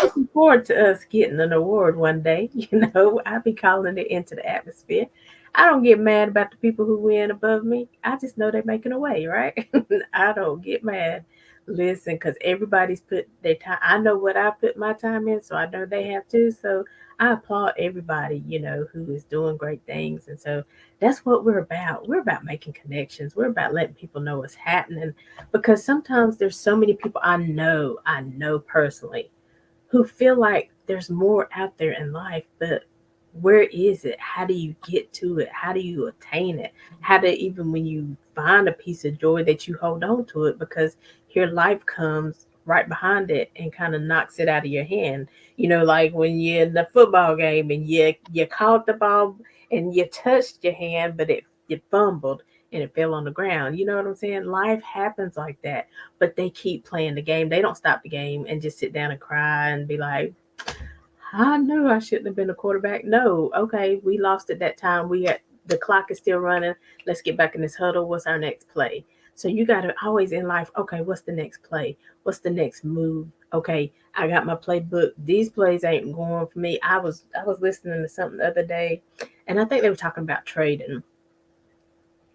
looking forward to us getting an award one day. I'll be calling it into the atmosphere. I don't get mad about the people who win above me. I just know they're making a way, right? I don't get mad. Listen, because everybody's put their time. I know what I put my time in, so I know they have too. So I applaud everybody, who is doing great things. And so that's what we're about. We're about making connections. We're about letting people know what's happening because sometimes there's so many people I know personally who feel like there's more out there in life, but where is it? How do you get to it? How do you attain it? How do even when you find a piece of joy that you hold on to it because here life comes right behind it and kind of knocks it out of your hand. Like when you're in the football game and you caught the ball and you touched your hand, but you fumbled and it fell on the ground. You know what I'm saying? Life happens like that, but they keep playing the game. They don't stop the game and just sit down and cry and be like, I knew I shouldn't have been a quarterback. No, okay, we lost at that time. The clock is still running. Let's get back in this huddle. What's our next play? So you got to always in life. Okay, what's the next play? What's the next move? Okay, I got my playbook. These plays ain't going for me. I was listening to something the other day, and I think they were talking about trading,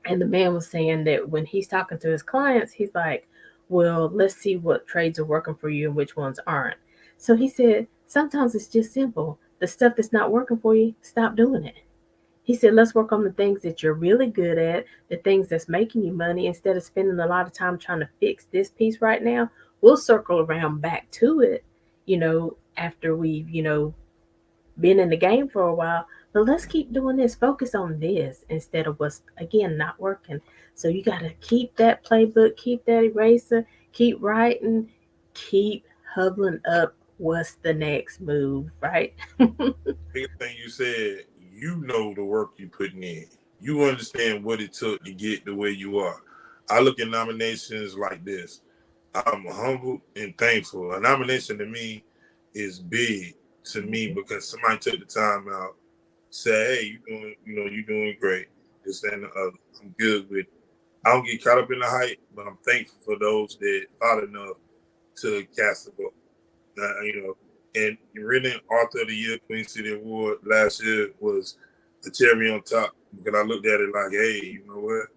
and the man was saying that when he's talking to his clients, he's like, well, let's see what trades are working for you and which ones aren't. So he said, sometimes it's just simple. The stuff that's not working for you, stop doing it. He said, let's work on the things that you're really good at, the things that's making you money, instead of spending a lot of time trying to fix this piece right now. We'll circle around back to it, after we've, been in the game for a while, but let's keep doing this. Focus on this instead of what's again not working. So you got to keep that playbook, keep that eraser, keep writing, keep hubbling up. What's the next move, right? Biggest thing you said, you know the work you putting in. You understand what it took to get the way you are. I look at nominations like this. I'm humble and thankful. A nomination to me is big to me because somebody took the time out, say, hey, you're doing great. This and the other. I'm good with it. I don't get caught up in the hype, but I'm thankful for those that thought enough to cast a vote. And winning Author of the Year Queen City Award last year was the cherry on top because I looked at it like, hey, you know what?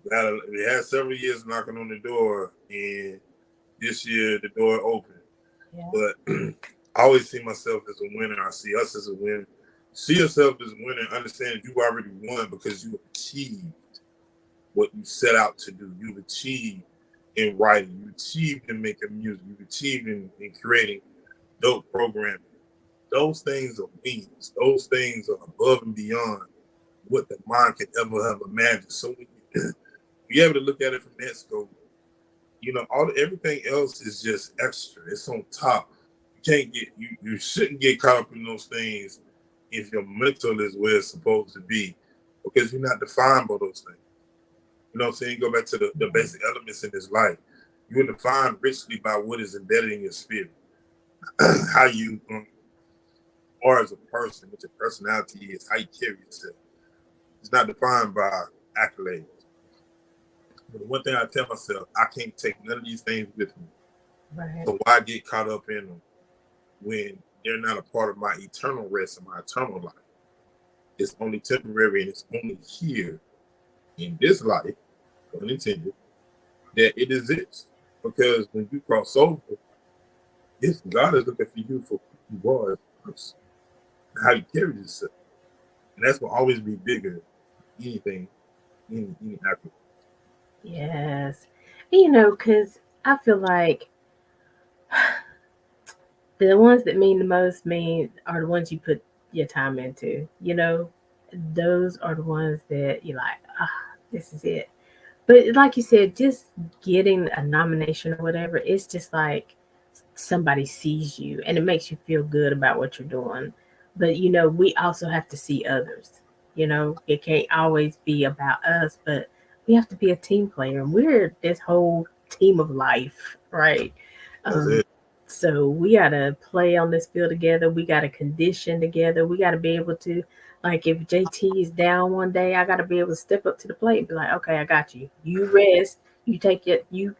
It had several years knocking on the door, and this year the door opened. Yeah. But I always see myself as a winner. I see us as a winner. See yourself as a winner. Understand you already won because you achieved what you set out to do. You've achieved in writing. You achieved in making music. You achieved in creating dope programming. Those things are wins. Those things are above and beyond what the mind could ever have imagined. So when you're able to look at it from that scope, everything else is just extra. It's on top. You shouldn't get caught up in those things if your mental is where it's supposed to be, because you're not defined by those things. You know what I'm saying? Go back to the basic elements in this life. You're defined richly by what is embedded in your spirit. How you are as a person, what your personality is, how you carry yourself. It's not defined by accolades. But the one thing I tell myself, I can't take none of these things with me. Right. So why get caught up in them when they're not a part of my eternal rest and my eternal life? It's only temporary and it's only here in this life, unintended, that it exists. Because when you cross over, it's God is looking for you for who you are as a person, how you carry yourself. And that's will always be bigger than anything, any accolade. Yes. Because I feel like the ones that mean the most mean are the ones you put your time into. Those are the ones that you're like, this is it. But like you said, just getting a nomination or whatever, it's just like somebody sees you and it makes you feel good about what you're doing. But we also have to see others. It can't always be about us, but we have to be a team player. And we're this whole team of life, right? That's Um, it. so we gotta play on this field together. We gotta condition together. We gotta be able to, like, if JT is down one day, I gotta be able to step up to the plate and be like, okay, I got you. You rest. You take it. You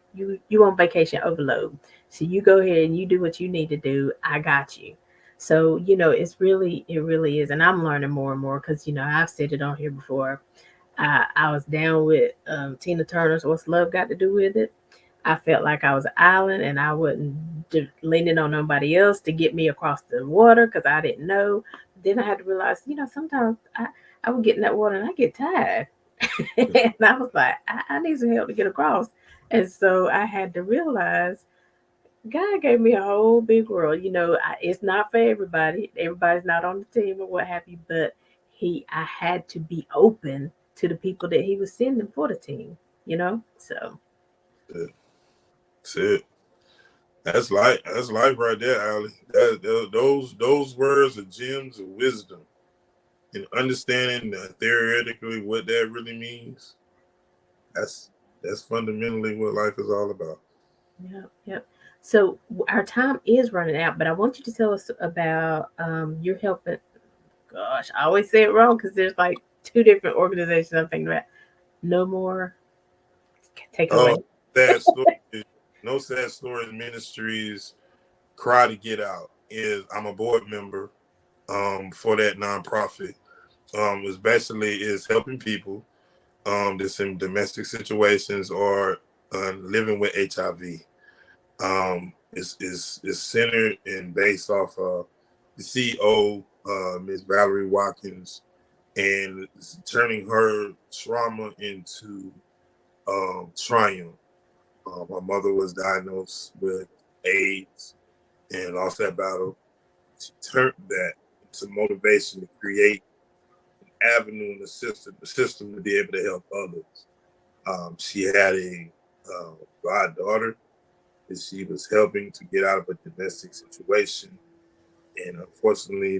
on vacation overload. So you go ahead and you do what you need to do. I got you. So it really is, and I'm learning more and more because I've said it on here before. I was down with Tina Turner's "What's Love Got to Do with It." I felt like I was an island and I wasn't leaning on nobody else to get me across the water because I didn't know. Then I had to realize, sometimes I would get in that water and I get tired. And I was like, I need some help to get across. And so I had to realize God gave me a whole big world. It's not for everybody. Everybody's not on the team or what have you, but I had to be open to the people that he was sending for the team. So, That's it. That's life right there, Allie. Those words are gems of wisdom and understanding that theoretically what that really means. That's that's fundamentally what life is all about. yeah, yep. So our time is running out, but I want you to tell us about your helping. Gosh, I always say it wrong because there's like two different organizations I'm thinking about. No more. Take it away. Oh, sad story. No sad stories ministries. Cry to get out is I'm a board member for that nonprofit. It's basically is helping people that's in domestic situations or living with HIV. Is centered and based off of the CEO, Miss Valerie Watkins, and it's turning her trauma into triumph. My mother was diagnosed with AIDS and lost that battle. She turned that into motivation to create an avenue in the system to be able to help others. She had a goddaughter that she was helping to get out of a domestic situation, and unfortunately,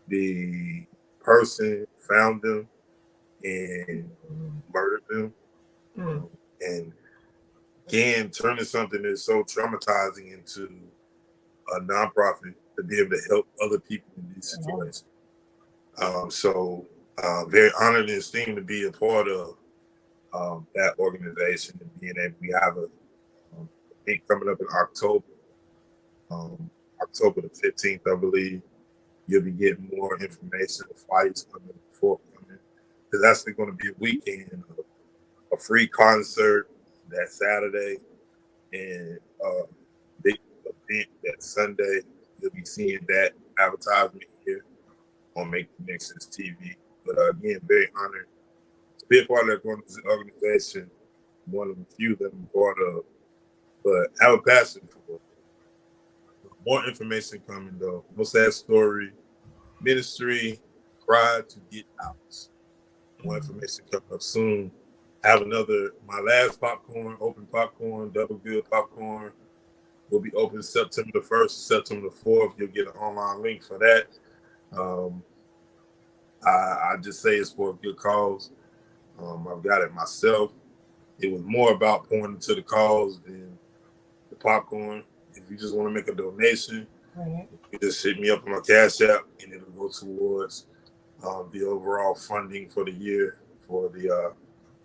the person found them and murdered them. Mm, And again, turning something that's so traumatizing into a nonprofit to be able to help other people in these yeah. situations. Very honored and esteemed to be a part of that organization and being able. We have a thing coming up in um, October the 15th, I believe. You'll be getting more information. The flights coming forthcoming. There's actually going to be a weekend of a free concert that Saturday and big event that Sunday. You'll be seeing that advertisement here on Make Connections TV. But again, very honored to be a part of that organization. One of the few that I'm part of, but have a passion for it. More information coming though. No sad story. Ministry. Cry to get out. More information coming up soon. Have another my last popcorn, open popcorn, double good popcorn will be open September the 1st, September the 4th. You'll get an online link for that. Um, I just say it's for a good cause. I've got it myself. It was more about pouring into the cause than the popcorn. If you just want to make a donation, Right. You just hit me up on my Cash App, and it'll go towards the overall funding for the year for the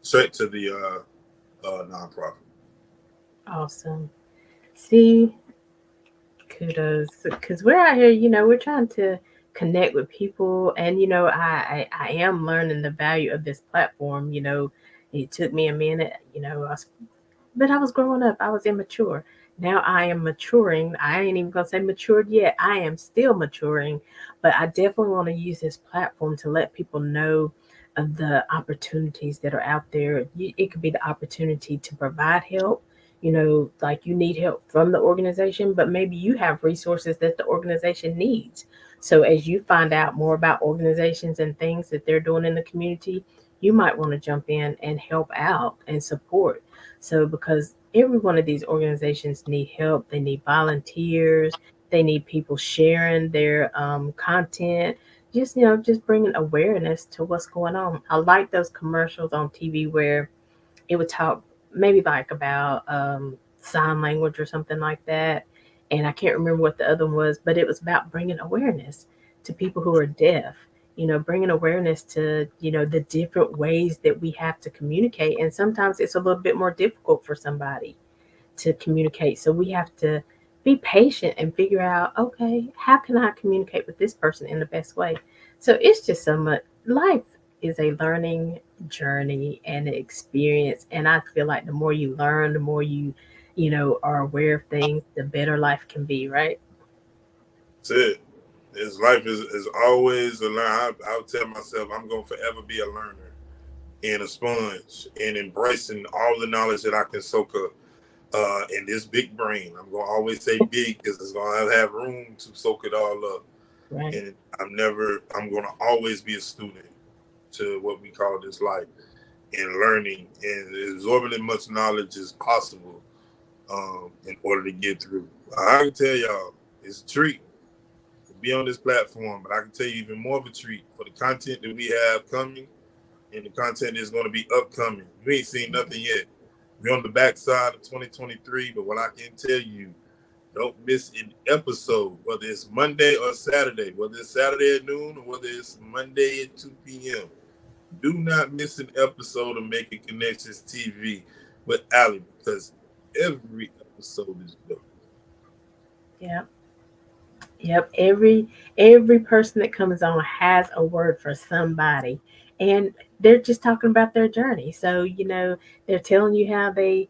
straight to the nonprofit. Awesome. See, kudos, because we're out here, we're trying to connect with people, and I am learning the value of this platform. It took me a minute. But I was growing up. I was immature. Now I am maturing. I ain't even gonna say matured yet. I am still maturing, but I definitely want to use this platform to let people know of the opportunities that are out there. It could be the opportunity to provide help. Like you need help from the organization, but maybe you have resources that the organization needs. So as you find out more about organizations and things that they're doing in the community, you might want to jump in and help out and support. So, because every one of these organizations need help, they need volunteers, they need people sharing their content, just bringing awareness to what's going on. I like those commercials on TV where it would talk maybe like about sign language or something like that. And I can't remember what the other one was, but it was about bringing awareness to people who are deaf. Bringing awareness to the different ways that we have to communicate, and sometimes it's a little bit more difficult for somebody to communicate. So we have to be patient and figure out, okay, how can I communicate with this person in the best way? So it's just so much. Life is a learning journey and an experience. And I feel like the more you learn, the more you are aware of things, the better life can be, right? That's it. His life is always a learn. I'll tell myself I'm gonna forever be a learner and a sponge and embracing all the knowledge that I can soak up in this big brain. I'm gonna always say big because it's gonna have room to soak it all up. Right. And I'm gonna always be a student to what we call this life and learning and absorbing as much knowledge as possible in order to get through. I can tell y'all, it's a treat to be on this platform, but I can tell you even more of a treat for the content that we have coming and the content that's going to be upcoming. We ain't seen nothing yet. We're on the backside of 2023, but what I can tell you, don't miss an episode, whether it's Monday or Saturday, whether it's Saturday at noon or whether it's Monday at 2 p.m. Do not miss an episode of Making Connections TV with Aly because every episode is dope. Yeah. Yep, every person that comes on has a word for somebody, and they're just talking about their journey. So they're telling you how they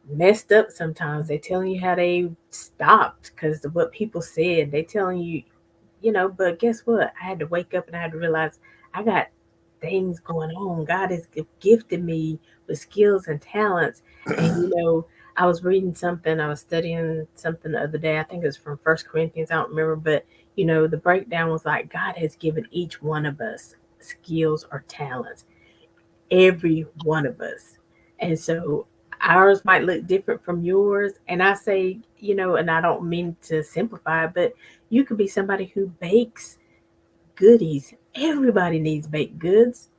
messed up. Sometimes they're telling you how they stopped because of what people said. They telling you. But guess what? I had to wake up and I had to realize I got things going on. God has gifted me with skills and talents. And I was reading something, I was studying something the other day. I think it was from First Corinthians. I don't remember, but the breakdown was like God has given each one of us skills or talents, every one of us. And so ours might look different from yours. And I say, and I don't mean to simplify, but you could be somebody who bakes goodies. Everybody needs baked goods.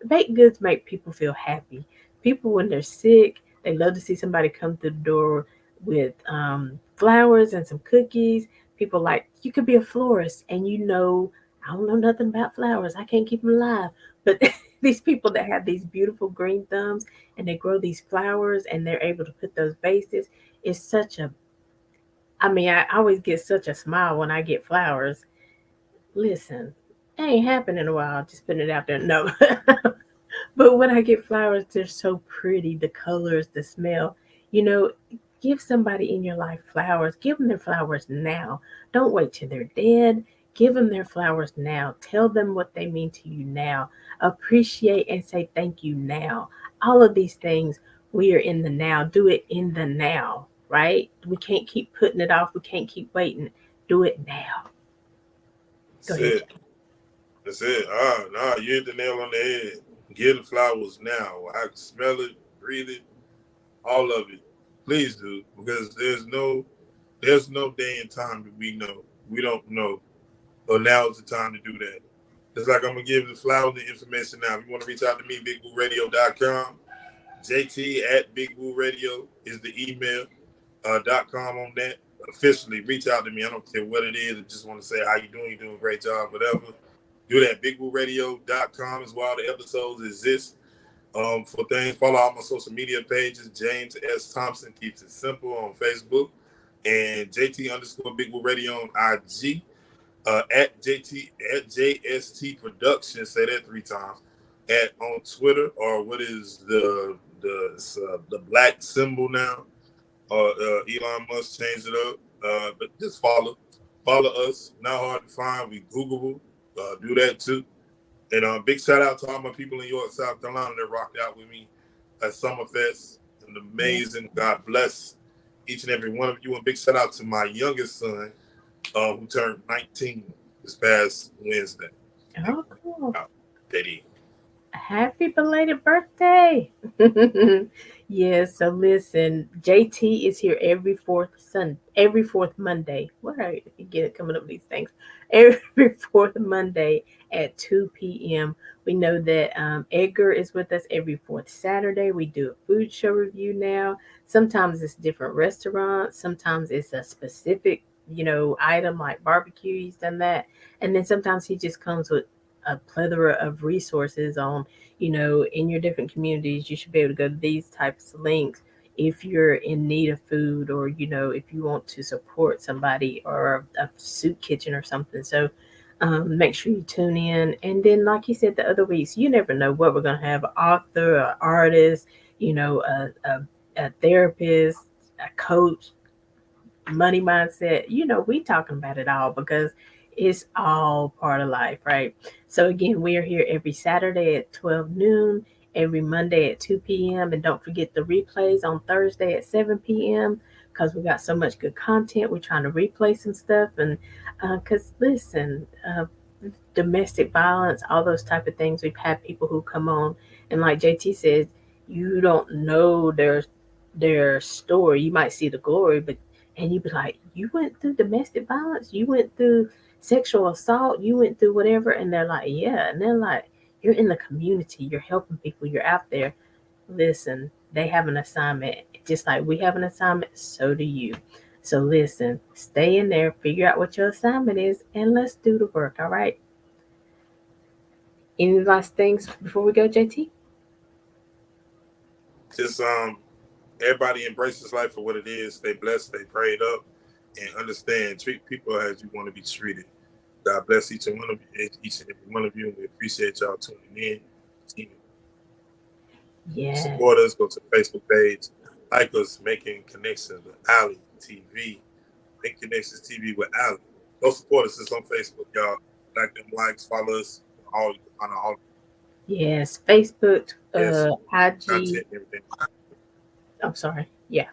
Baked goods make people feel happy. People, when they're sick, they love to see somebody come through the door with flowers and some cookies. People like, you could be a florist and I don't know nothing about flowers. I can't keep them alive. But these people that have these beautiful green thumbs and they grow these flowers and they're able to put those vases, it's such a, I mean, I always get such a smile when I get flowers. Listen, it ain't happened in a while. Just putting it out there. No. But when I get flowers, they're so pretty. The colors, the smell. You know, give somebody in your life flowers. Give them their flowers now. Don't wait till they're dead. Give them their flowers now. Tell them what they mean to you now. Appreciate and say thank you now. All of these things, we are in the now. Do it in the now, right? We can't keep putting it off. We can't keep waiting. Do it now. Go That's ahead. it. That's it. Nah, you hit the nail on the head. Get the flowers now. I can smell it, breathe it, all of it. Please do, because there's no day and time that we don't know. But now is the time to do that. It's like I'm gonna give the flowers the information now. If you want to reach out to me, bigbooradio.com. JT at Big Boo Radio is the email. .com on that. officially, reach out to me. I don't care what it is. I just want to say how you doing. You're doing a great job, whatever. Do that. BigWooRadio.com is where all the episodes exist. For things, follow all my social media pages. James S. Thompson keeps it simple on Facebook, and JT underscore Big Woo Radio on IG. At JT at JST Productions. Say that 3 times. At on Twitter, or what is the black symbol now? Elon Musk changed it up. But just follow us. Not hard to find. We Googleable. Do that too. And big shout out to all my people in York, South Carolina that rocked out with me at Summerfest. And Yeah. amazing. God bless each and every one of you. And big shout out to my youngest son, who turned 19 this past Wednesday. Oh, cool. Daddy. Happy belated birthday. Yeah, so listen, JT is here every fourth Monday. What are you get coming up with these things? Every fourth Monday at 2 p.m. We know that Edgar is with us every fourth Saturday. We do a food show review now. Sometimes it's different restaurants, sometimes it's a specific, item like barbecue. He's done that. And then sometimes he just comes with a plethora of resources on, in your different communities. You should be able to go to these types of links if you're in need of food, or if you want to support somebody or a soup kitchen or something. So make sure you tune in. And then, like you said, the other weeks, you never know what we're going to have: an author, an artist, a therapist, a coach, money mindset. We talking about it all because it's all part of life, right? So again, we are here every Saturday at 12 noon, every Monday at 2 p.m. And don't forget the replays on Thursday at 7 p.m. because we got so much good content. We're trying to replay some stuff. And because listen, domestic violence, all those type of things, we've had people who come on, and like JT says, you don't know their story. You might see the glory, but and you be like, you went through domestic violence, you went through sexual assault, you went through whatever, and they're like, yeah, and they're like, you're in the community, you're helping people, you're out there. Listen, they have an assignment, just like we have an assignment, so do you. So listen, stay in there, figure out what your assignment is, and let's do the work. All right. Any last things before we go, JT? Just everybody embrace this life for what it is. Stay blessed, stay prayed up, and understand. Treat people as you want to be treated. God bless each and every one of you. We appreciate y'all tuning in. Yeah. Support us. Go to the Facebook page. Like us, making connections with Aly TV. Make connections TV with Aly. Go support us. It's on Facebook, y'all. Like them likes, follow us. All on all. Yes. Facebook, Yes, IG. content, everything. I'm sorry. Yeah.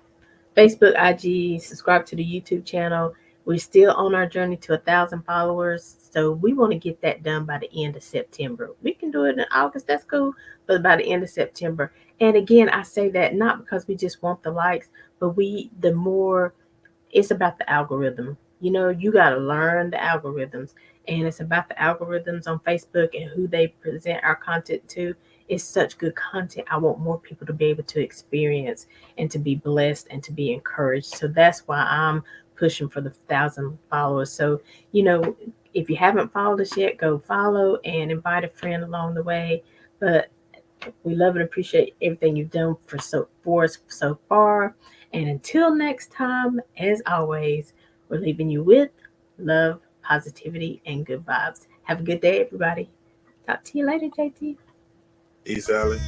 Facebook, IG, subscribe to the YouTube channel. We're still on our journey to 1,000 followers. So we want to get that done by the end of September. We can do it in August, that's cool, but by the end of September. And again, I say that not because we just want the likes, but the more it's about the algorithm. You got to learn the algorithms, and it's about the algorithms on Facebook and who they present our content to. It's such good content. I want more people to be able to experience and to be blessed and to be encouraged. So that's why I'm pushing for the 1,000 followers. So, you know, if you haven't followed us yet, go follow and invite a friend along the way. But we love and appreciate everything you've done for us so far. And until next time, as always, we're leaving you with love, positivity, and good vibes. Have a good day, everybody. Talk to you later, JT. Peace, Aly.